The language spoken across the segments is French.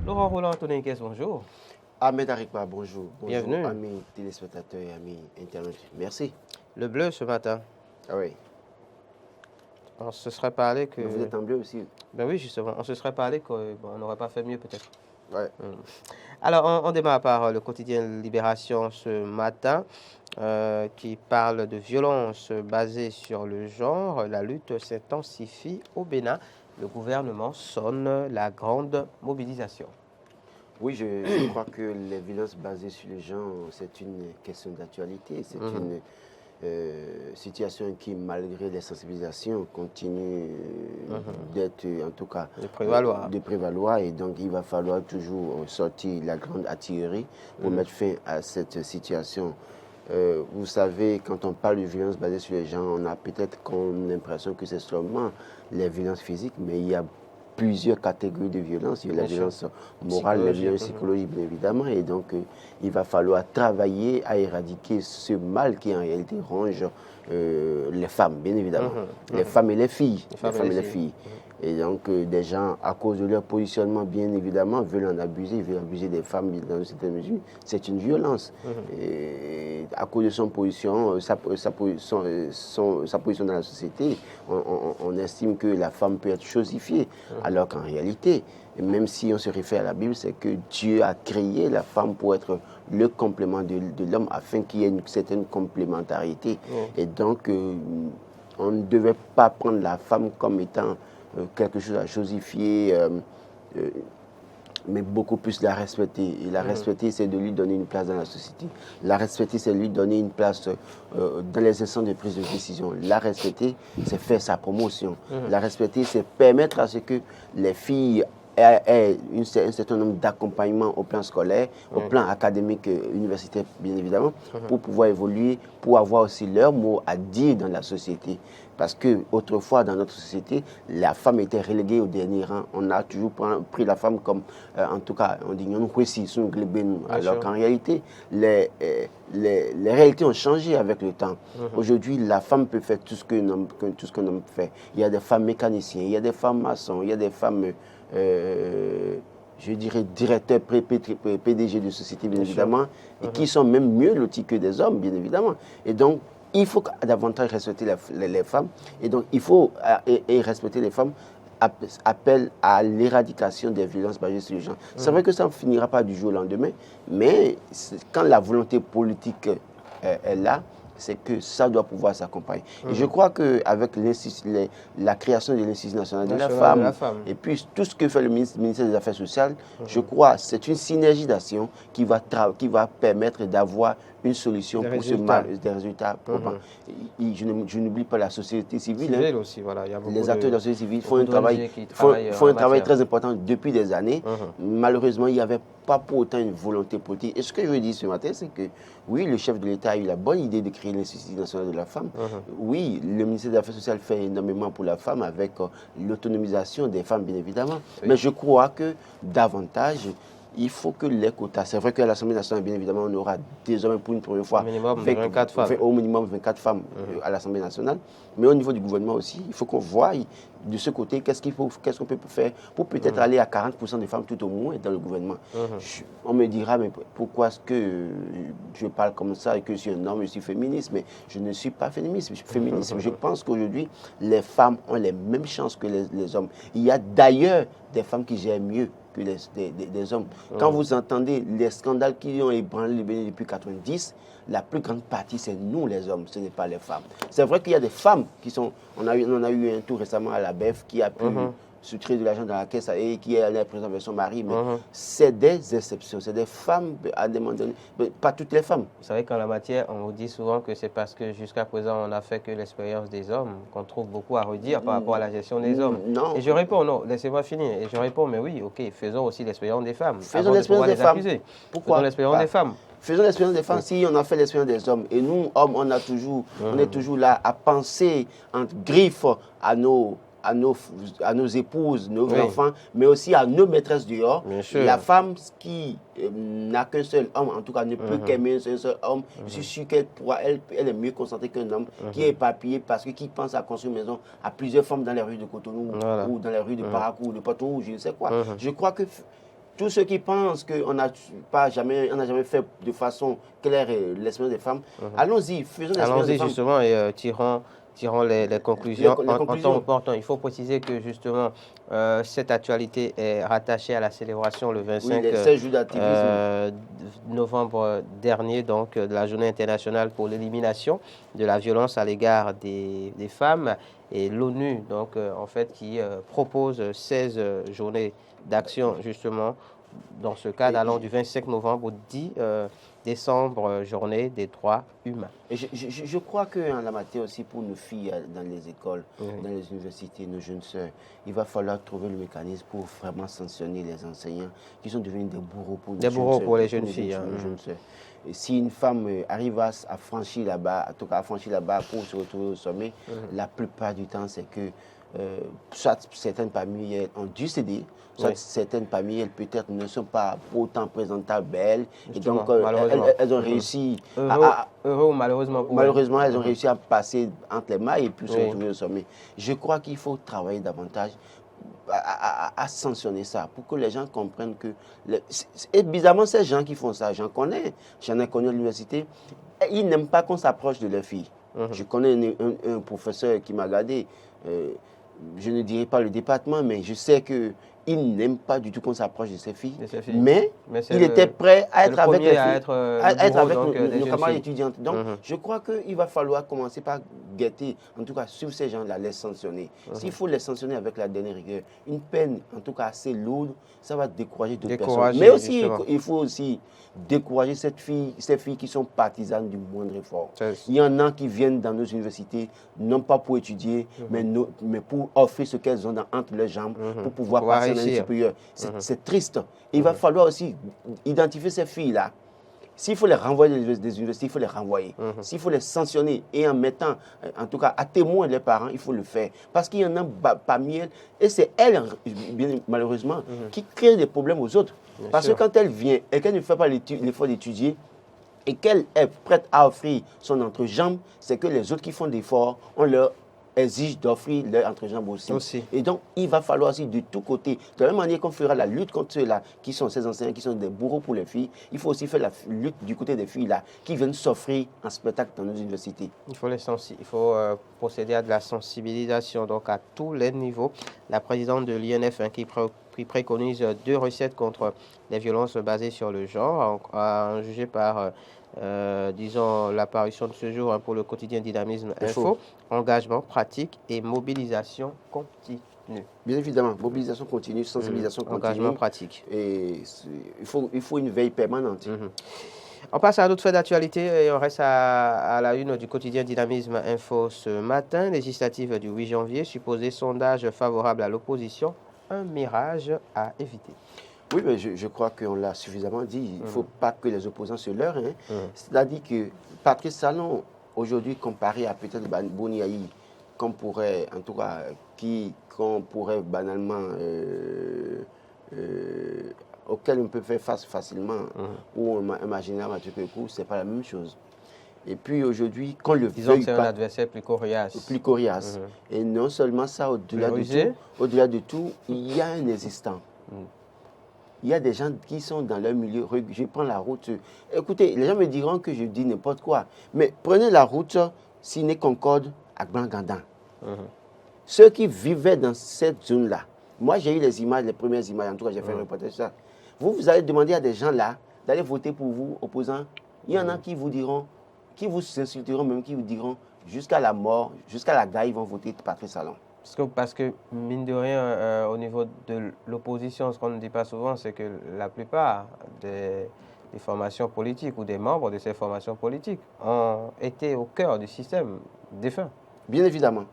Laurent Roland Antonin Guès, bonjour. Ahmed Arikba, bonjour. Bienvenue. Bonjour, amis téléspectateurs et amis internautes. Merci. Le bleu ce matin. Ah oui. On se serait parlé que. Vous êtes en bleu aussi. Ben oui, justement. On se serait parlé qu'on n'aurait pas fait mieux peut-être. Ouais. Alors, on démarre par le quotidien Libération ce matin qui parle de violences basées sur le genre. La lutte s'intensifie au Bénin. Le gouvernement sonne la grande mobilisation. Oui, je crois que les violences basées sur les gens, c'est une question d'actualité. C'est une situation qui, malgré les sensibilisations, continue d'être, en tout cas, de prévaloir. Et donc, il va falloir toujours sortir la grande artillerie pour mettre fin à cette situation. Vous savez, quand on parle de violence basée sur les gens, on a peut-être l'impression que c'est seulement les violences physiques, mais il y a plusieurs catégories de violence. Il y a la violence morale, la violence psychologique, bien évidemment. Et donc, il va falloir travailler à éradiquer ce mal qui, en réalité, ronge les femmes, bien évidemment. Les femmes et les filles. Les filles. Et donc, des gens, à cause de leur positionnement, bien évidemment, veulent en abuser, veulent abuser des femmes dans une certaine mesure. C'est une violence. Et à cause de son position, sa position dans la société, on estime que la femme peut être chosifiée. Alors qu'en réalité, même si on se réfère à la Bible, c'est que Dieu a créé la femme pour être le complément de l'homme afin qu'il y ait une certaine complémentarité. Et donc, on ne devait pas prendre la femme comme étant quelque chose à chosifier, mais beaucoup plus la respecter. Et la respecter, c'est de lui donner une place dans la société. La respecter, c'est lui donner une place dans les instants de prise de décision. La respecter, c'est faire sa promotion. La respecter, c'est permettre à ce que les filles aient un certain nombre d'accompagnements au plan scolaire, au plan académique, universitaire, bien évidemment, pour pouvoir évoluer, pour avoir aussi leur mot à dire dans la société. Parce que autrefois, dans notre société, la femme était reléguée au dernier rang. On a toujours pris la femme comme, en tout cas, on dit alors qu'en réalité, les réalités ont changé avec le temps. Aujourd'hui, la femme peut faire tout ce qu'un homme fait. Il y a des femmes mécaniciens, il y a des femmes maçons, il y a des femmes, je dirais, directeurs, PDG de société, bien évidemment, et qui sont même mieux lotis que des hommes, bien évidemment. Et donc, il faut davantage respecter les femmes. Et donc, il faut respecter les femmes appelle à l'éradication des violences basées sur les gens. C'est vrai que ça ne finira pas du jour au lendemain, mais quand la volonté politique est là, c'est que ça doit pouvoir s'accompagner. Et je crois qu'avec la création de l'Institut national de la femme, et puis tout ce que fait le ministère des Affaires sociales, je crois que c'est une synergie d'action qui va permettre d'avoir une solution pour ce mal, des résultats probants. Je n'oublie pas la société civile. Aussi, voilà. Les acteurs de la société civile font un travail très important depuis des années. Malheureusement, il n'y avait pas pour autant une volonté politique. Et ce que je veux dire ce matin, c'est que oui, le chef de l'État a eu la bonne idée de créer l'Institut national de la femme. Oui, le ministère des Affaires sociales fait énormément pour la femme avec l'autonomisation des femmes, bien évidemment. Oui. Mais je crois que davantage, il faut que les quotas, c'est vrai qu'à l'Assemblée nationale, bien évidemment, on aura désormais pour une première fois au minimum 24 femmes à l'Assemblée nationale, mais au niveau du gouvernement aussi, il faut qu'on voie de ce côté qu'est-ce qu'on peut faire pour peut-être aller à 40% de femmes tout au moins dans le gouvernement. On me dira, mais pourquoi est-ce que je parle comme ça et que je suis un homme, je suis féministe, mais je ne suis pas féministe, je suis féministe. Je pense qu'aujourd'hui, les femmes ont les mêmes chances que les hommes. Il y a d'ailleurs des femmes qui gèrent mieux que des hommes. Quand vous entendez les scandales qui ont ébranlé le Bénin depuis 1990, la plus grande partie, c'est nous les hommes, ce n'est pas les femmes. C'est vrai qu'il y a des femmes qui sont... On en a eu un tout récemment à la BEF qui a pu soutirer de l'argent dans la caisse et qui est allée présenter avec son mari, mais c'est des exceptions, c'est des femmes à demander, mais pas toutes les femmes. Vous savez qu'en la matière, on vous dit souvent que c'est parce que jusqu'à présent, on n'a fait que l'expérience des hommes, qu'on trouve beaucoup à redire par rapport à la gestion des hommes. Non. Et je réponds, non, laissez-moi finir. Et je réponds, mais oui, ok, faisons aussi l'expérience des femmes. Faisons l'expérience des femmes. Pourquoi? Faisons l'expérience des femmes. Faisons l'expérience des femmes si on a fait l'expérience des hommes. Et nous, hommes, on est toujours là à penser entre griffes à nos épouses, nos enfants, mais aussi à nos maîtresses dehors. La femme qui n'a qu'un seul homme, en tout cas ne peut qu'aimer un seul homme, je suis sûr qu'elle est mieux concentrée qu'un homme qui est éparpillé parce que qui pense à construire une maison à plusieurs femmes dans les rues de Cotonou ou dans les rues de Parakou ou de Potou ou je ne sais quoi. Je crois que tous ceux qui pensent qu'on n'a jamais fait de façon claire l'expérience des femmes, allons-y, faisons l'expérience des femmes. Allons-y justement et tirons les conclusions. Les conclusions. En temps important, il faut préciser que justement cette actualité est rattachée à la célébration le 25 novembre dernier, donc de la Journée internationale pour l'élimination de la violence à l'égard des femmes, et l'ONU donc en fait qui propose 16 journées d'action justement dans ce cadre allant du 25 novembre au 10 décembre, journée des droits humains. Et je crois qu'en la matière aussi, pour nos filles dans les écoles, dans les universités, nos jeunes sœurs, il va falloir trouver le mécanisme pour vraiment sanctionner les enseignants qui sont devenus des bourreaux pour les jeunes filles. Et si une femme arrive à franchir là-bas, en tout cas à franchir là-bas pour se retrouver au sommet, la plupart du temps, c'est que soit certaines parmi elles ont dû céder, soit certaines parmi elles peut-être ne sont pas autant présentables belles. Et donc elles ont réussi heureux ou malheureusement pour malheureusement elles ont réussi à passer entre les mailles et puis se retrouver au sommet. Je crois qu'il faut travailler davantage à sanctionner ça pour que les gens comprennent que et bizarrement ces gens qui font ça, j'en ai connu à l'université, ils n'aiment pas qu'on s'approche de leurs filles. Je connais un professeur qui m'a gardé, je ne dirai pas le département, mais je sais qu'il n'aime pas du tout qu'on s'approche de ses filles. Mais il était prêt à être avec les filles, à être avec nos camarades étudiantes. Donc, je crois qu'il va falloir commencer par guetter, en tout cas, sur ces gens-là, les sanctionner. S'il faut les sanctionner avec la dernière rigueur, une peine, en tout cas, assez lourde, ça va décourager d'autres personnes. Mais aussi, il faut aussi décourager ces filles qui sont partisanes du moindre effort. Il y en a qui viennent dans nos universités, non pas pour étudier, mais pour offrir ce qu'elles ont entre leurs jambes, pour pouvoir passer à l'année supérieure. C'est triste. Il va falloir aussi identifier ces filles-là. S'il faut les renvoyer des universités, il faut les renvoyer. S'il faut les sanctionner et en mettant, en tout cas, à témoin les parents, il faut le faire. Parce qu'il y en a parmi elles, et c'est elles, bien malheureusement, qui créent des problèmes aux autres. Parce que quand elle vient et qu'elle ne fait pas l'effort d'étudier, et qu'elle est prête à offrir son entrejambe, c'est que les autres qui font d'efforts, on leur exige d'offrir leur entrejambe aussi. Et donc, il va falloir aussi de tous côtés, de la même manière qu'on fera la lutte contre ceux-là, qui sont ces enseignants, qui sont des bourreaux pour les filles, il faut aussi faire la lutte du côté des filles-là, qui viennent s'offrir en spectacle dans nos universités. Il faut procéder à de la sensibilisation, donc à tous les niveaux. La présidente de l'INF qui préconise 2 recettes contre les violences basées sur le genre, en jugé par disons, l'apparition de ce jour pour le quotidien Dynamisme Info, engagement pratique et mobilisation continue. Bien évidemment, mobilisation continue, sensibilisation continue. Engagement pratique. Et il faut une veille permanente. On passe à d'autres faits d'actualité et on reste à la une du quotidien Dynamisme Info ce matin. Législative du 8 janvier, supposé sondage favorable à l'opposition, un mirage à éviter. Oui, mais je crois qu'on l'a suffisamment dit. Il ne faut pas que les opposants se leurrent. C'est-à-dire que Patrice Talon, aujourd'hui, comparé à peut-être Boni Aïe, qu'on pourrait banalement, auquel on peut faire face facilement, ou un général Mathieu Pékou, ce n'est pas la même chose. Et puis aujourd'hui, qu'on le disons que c'est un adversaire plus coriace. Et non seulement ça, au-delà de tout, il y a un existant. Il y a des gens qui sont dans leur milieu. Je prends la route. Écoutez, les gens me diront que je dis n'importe quoi. Mais prenez la route Ciné Concorde à Blanc-Gandan. Ceux qui vivaient dans cette zone-là, moi j'ai eu les premières images, en tout cas j'ai fait un reportage sur ça. Vous allez demander à des gens là d'aller voter pour vous, opposants. Il y en a qui vous diront, qui vous insulteront même, qui vous diront jusqu'à la mort, jusqu'à la gare, ils vont voter Patrice Talon. Parce que, mine de rien, au niveau de l'opposition, ce qu'on ne dit pas souvent, c'est que la plupart des formations politiques ou des membres de ces formations politiques ont été au cœur du système défunt. Bien évidemment.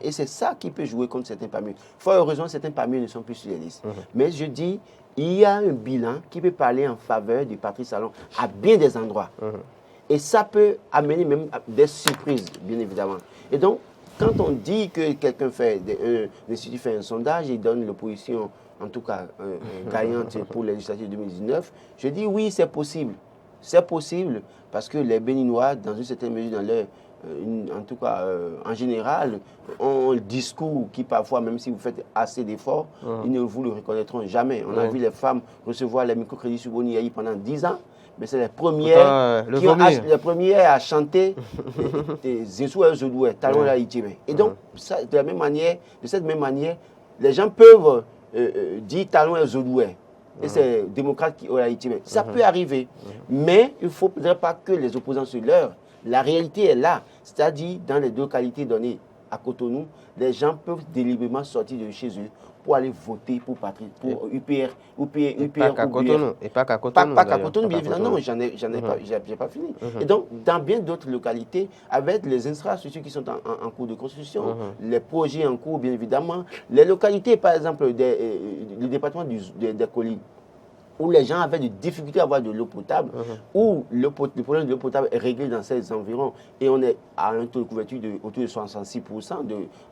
Et c'est ça qui peut jouer contre certains parmi eux. Fort heureusement, certains parmi eux ne sont plus sur les listes. Mais je dis, il y a un bilan qui peut parler en faveur de Patrice Talon à bien des endroits. Et ça peut amener même des surprises, bien évidemment. Et donc, quand on dit que quelqu'un l'Institut fait un sondage et donne l'opposition, en tout cas gagnante pour les législatives 2019, je dis oui, c'est possible. C'est possible parce que les Béninois, dans une certaine mesure, dans leur en tout cas, en général, ont un discours qui parfois, même si vous faites assez d'efforts, ils ne vous le reconnaîtront jamais. On a vu les femmes recevoir les microcrédits sur Boni pendant 10 ans, mais c'est les premières les premières à chanter Zesou Zodoué, Talon la Itime. Et donc, ça, de cette même manière, les gens peuvent dire Talon et Zodoué. Et c'est démocrate qui a été. Ça peut arriver. Mais il ne faudrait pas que les opposants se leurrent. La réalité est là. C'est-à-dire, dans les deux qualités données à Cotonou, les gens peuvent délibérément sortir de chez eux pour aller voter pour UPR, et pas qu'à Cotonou. Pas qu'à Cotonou, bien évidemment. Non, j'ai pas fini. Et donc, dans bien d'autres localités, avec les infrastructures qui sont en cours de construction, les projets en cours, bien évidemment, les localités, par exemple, le département des collines, où les gens avaient des difficultés à avoir de l'eau potable, où le problème de l'eau potable est réglé dans ces environs, et on est à un taux de couverture autour de 66%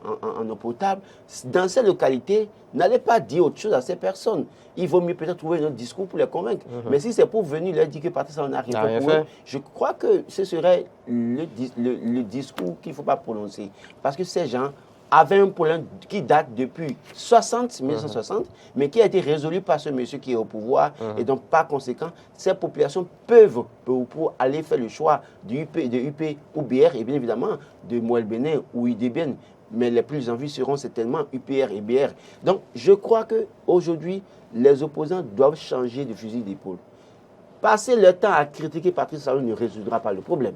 en eau potable. Dans ces localités, n'allez pas dire autre chose à ces personnes. Il vaut mieux peut-être trouver un autre discours pour les convaincre. Mais si c'est pour venir leur dire que Patrice Talon n'a rien fait pour eux, je crois que ce serait le discours qu'il ne faut pas prononcer. Parce que ces gens avait un problème qui date depuis 1960, mais qui a été résolu par ce monsieur qui est au pouvoir. Et donc, par conséquent, ces populations peuvent, pour aller faire le choix de UP ou BR, et bien évidemment, de Moël Bénin ou UDBN. Mais les plus en vue seront certainement UPR et BR. Donc, je crois qu'aujourd'hui, les opposants doivent changer de fusil d'épaule. Passer le temps à critiquer Patrice Talon ne résoudra pas le problème.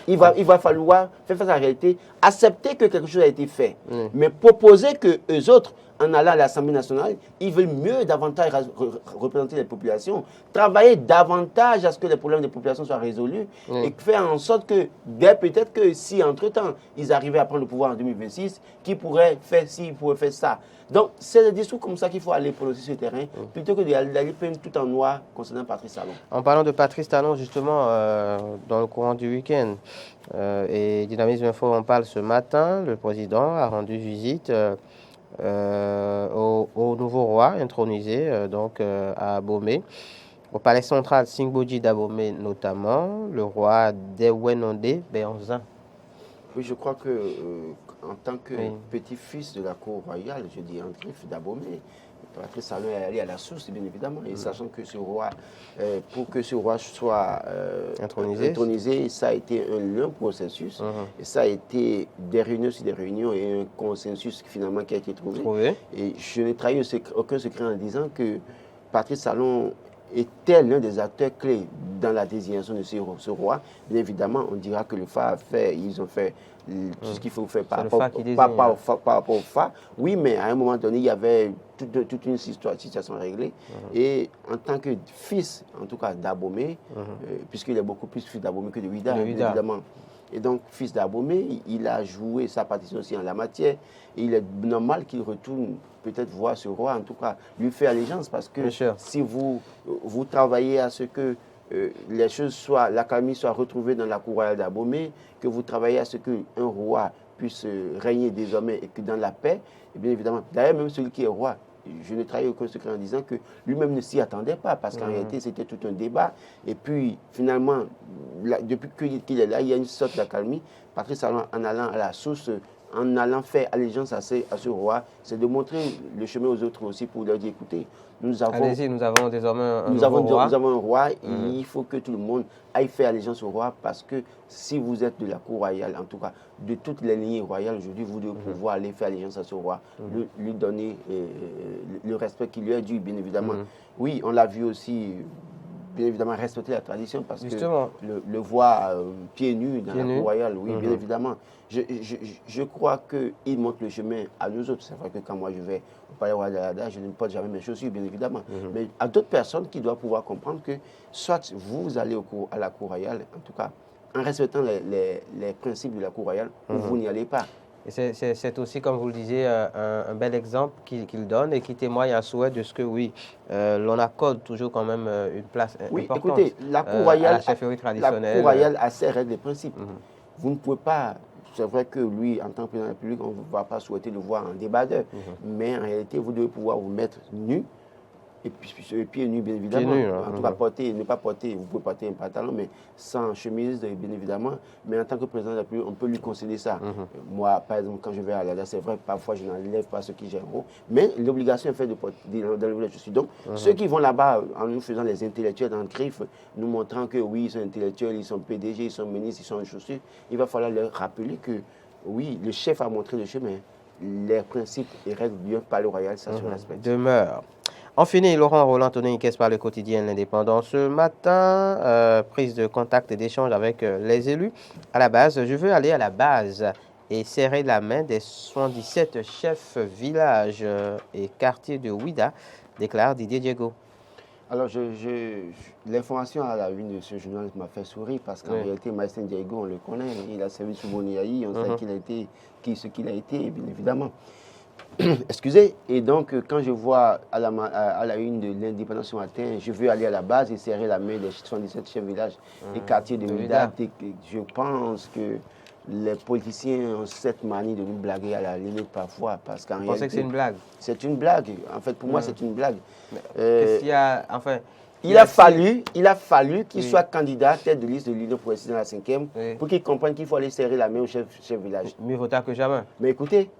Il va falloir faire face à la réalité, accepter que quelque chose a été fait, mais proposer que eux autres, en allant à l'Assemblée nationale, ils veulent mieux, davantage représenter les populations, travailler davantage à ce que les problèmes des populations soient résolus et faire en sorte que, peut-être que si entre-temps, ils arrivaient à prendre le pouvoir en 2026, qu'ils pourraient faire ci, ils pourraient faire ça. Donc, c'est des discours comme ça qu'il faut aller prononcer sur le terrain, plutôt que d'aller peindre tout en noir concernant Patrice Talon. En parlant de Patrice Talon, justement, dans le courant du week-end, et Dynamisme Info en parle ce matin, le président a rendu visite au nouveau roi intronisé donc, à Abomey, au palais central Singboji d'Abomey notamment, le roi Dewenonde Béanzin. Oui, je crois que en tant que petit-fils de la cour royale, je dis en griffe d'Abomey, Patrice Talon est allé à la source, bien évidemment, et sachant que ce roi, pour que ce roi soit intronisé, ça a été un long processus, et ça a été des réunions sur des réunions et un consensus finalement qui a été trouvé. Et je n'ai trahi aucun secret en disant que Patrice Talon était l'un des acteurs clés dans la désignation de ce roi. Bien évidemment, on dira que le FA a fait, ils ont fait tout ce qu'il faut faire par rapport au FA. Oui, mais à un moment donné, il y avait toute une situation réglée. Et en tant que fils, en tout cas d'Abomey, puisqu'il est beaucoup plus fils d'Abomey que de Ouida, évidemment. Et donc, fils d'Abomey, il a joué sa partition aussi en la matière. Et il est normal qu'il retourne peut-être voir ce roi, en tout cas, lui faire allégeance. Parce que si vous travaillez à ce que les choses soient, l'accalmie soit retrouvée dans la cour royale d'Abomey, que vous travaillez à ce qu'un roi puisse régner désormais et que dans la paix, et bien évidemment, d'ailleurs, même celui qui est roi, je ne trahis aucun secret en disant que lui-même ne s'y attendait pas, parce qu'en réalité, c'était tout un débat. Et puis, finalement, depuis qu'il est là, il y a une sorte d'accalmie. Patrice Talon, en allant à la source, en allant faire allégeance à ce roi, c'est de montrer le chemin aux autres aussi pour leur dire, écoutez, nous avons désormais un roi. Nous avons un roi, il faut que tout le monde aille faire allégeance au roi, parce que si vous êtes de la cour royale, en tout cas de toutes les lignées royales aujourd'hui, vous devez pouvoir aller faire allégeance à ce roi, lui donner le respect qu'il lui a dû, bien évidemment. Oui, on l'a vu aussi, bien évidemment, respecter la tradition, parce que le voir pieds nus dans la cour royale, oui, bien évidemment. Je crois qu'il montre le chemin à nous autres. C'est vrai que quand moi je vais au palais royal d'Alada, je ne porte jamais mes chaussures, bien évidemment. Mais à d'autres personnes qui doivent pouvoir comprendre que soit vous allez à la cour royale, en tout cas, en respectant les principes de la cour royale, ou vous n'y allez pas. Et c'est aussi, comme vous le disiez, un bel exemple qu'il donne et qui témoigne à souhait de ce que, oui, l'on accorde toujours quand même une place importante. Écoutez, la cour royale, à la chefferie traditionnelle. La cour royale a ses règles et principes. Vous ne pouvez pas... C'est vrai que lui, en tant que président de la République, on ne va pas souhaiter le voir en débardeur. Mais en réalité, vous devez pouvoir vous mettre nu Et pieds nus, bien évidemment. Pieds nus, En tout cas, ne pas porter, vous pouvez porter un pantalon, mais sans chemise, bien évidemment. Mais en tant que président de la République, on peut lui concéder ça. Moi, par exemple, quand je vais à l'ADA, c'est vrai, parfois je n'enlève pas ce qui j'ai en haut, mais l'obligation est faite d'enlever les chaussures. Donc, ceux qui vont là-bas, en nous faisant les intellectuels dans le griffe, nous montrant que oui, ils sont intellectuels, ils sont PDG, ils sont ministres, ils sont en chaussures, il va falloir leur rappeler que oui, le chef a montré le chemin. Les principes et règles du palais royal, ça se respecte. Demeure. On finit, Laurent Roland Tononiquez par le quotidien L'Indépendant ce matin. Prise de contact et d'échange avec les élus. À la base, je veux aller à la base et serrer la main des 77 chefs villages et quartiers de Ouida, déclare Didier Diego. Alors, l'information à la une de ce journal m'a fait sourire parce qu'en réalité, Maïsen Diego, on le connaît, il a servi sous Boniaï, on sait ce qu'il a été, bien évidemment. Excusez, et donc quand je vois à la une de l'Indépendance ce matin, je veux aller à la base et serrer la main des 77 chefs villages et quartiers de Ouida, je pense que les politiciens ont cette manie de nous blaguer à la limite parfois. Parce qu'en réalité, que c'est une blague? C'est une blague. En fait, pour moi, c'est une blague. Qu'est-ce qu'il y a, enfin, il a fallu qu'il soit candidat tête de liste de l'Union progressiste dans la 5e pour qu'il comprenne qu'il faut aller serrer la main au chef village. Mieux vaut tard que jamais. Mais écoutez,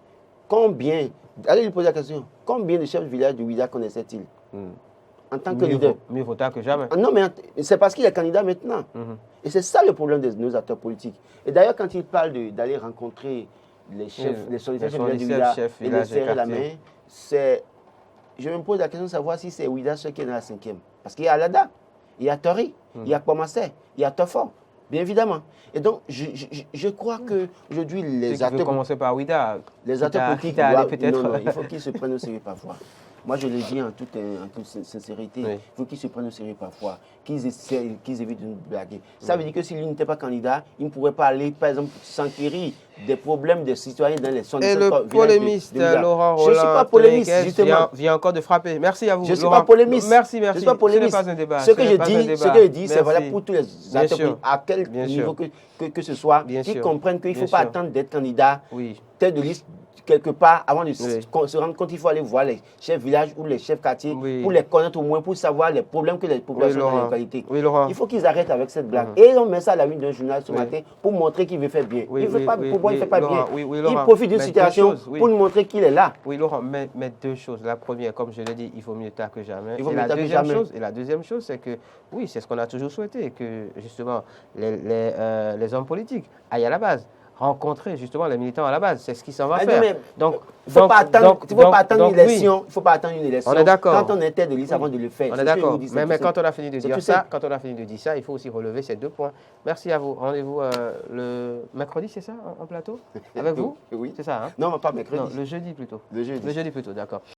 allez lui poser la question, combien de chefs de village de Ouida connaissait-il en tant que leader? Mieux vaut tard que jamais. Non, mais c'est parce qu'il est candidat maintenant. Et c'est ça le problème de nos acteurs politiques. Et d'ailleurs, quand il parle d'aller rencontrer les chefs, les sollicités de Ouida et de serrer la main, je me pose la question de savoir si c'est Ouida ceux qui est dans la 5e. Parce qu'il y a Alada, il y a Tori, il y a Pomassé, il y a Tofo, bien évidemment. Et donc, je crois qu'aujourd'hui, les acteurs... commencer par Ouida. Les acteurs politiques non, il faut qu'ils se prennent au sérieux parfois. Moi, je le dis en toute sincérité, il faut qu'ils se prennent au sérieux parfois, qu'ils évitent de nous blaguer. Ça veut dire que si lui n'était pas candidat, il ne pourrait pas aller, par exemple, s'enquérir des problèmes des citoyens dans les sondages. Et le polémiste Laurent Roland, je ne suis pas polémiste, justement. Vient encore de frapper. Merci à vous, je ne suis pas polémiste. Merci. Je ne suis pas polémiste. Ce n'est pas un débat. Ce que je dis, c'est valable pour tous les acteurs, à quel niveau que ce soit, qu'ils comprennent qu'il ne faut pas attendre d'être candidat, tête de liste, quelque part, avant de se rendre compte, il faut aller voir les chefs villages ou les chefs quartiers pour les connaître au moins, pour savoir les problèmes que les populations ont dans la localité. Il faut qu'ils arrêtent avec cette blague. Et on met ça à la une d'un journal ce matin pour montrer qu'il veut faire bien. Il ne fait pas, pour moi, il ne fait pas bien. Il profite d'une situation pour nous montrer qu'il est là. Oui, Laurent, mais deux choses. La première, comme je l'ai dit, il vaut mieux tard que jamais. Et la deuxième chose, c'est que, oui, c'est ce qu'on a toujours souhaité, que justement les hommes politiques aillent à la base, rencontrer justement les militants à la base. C'est ce qui s'en va faire. Donc, il ne faut pas attendre une élection. Il faut pas attendre une élection. On est d'accord. Quand on est tête de liste avant de le faire. On est d'accord. Mais quand on a fini de dire ça, il faut aussi relever ces 2 points. Merci à vous. Rendez-vous le mercredi, c'est ça, en plateau? Avec vous? Oui. C'est ça, hein? Non, pas mercredi. Non, le jeudi plutôt. Le jeudi plutôt, d'accord.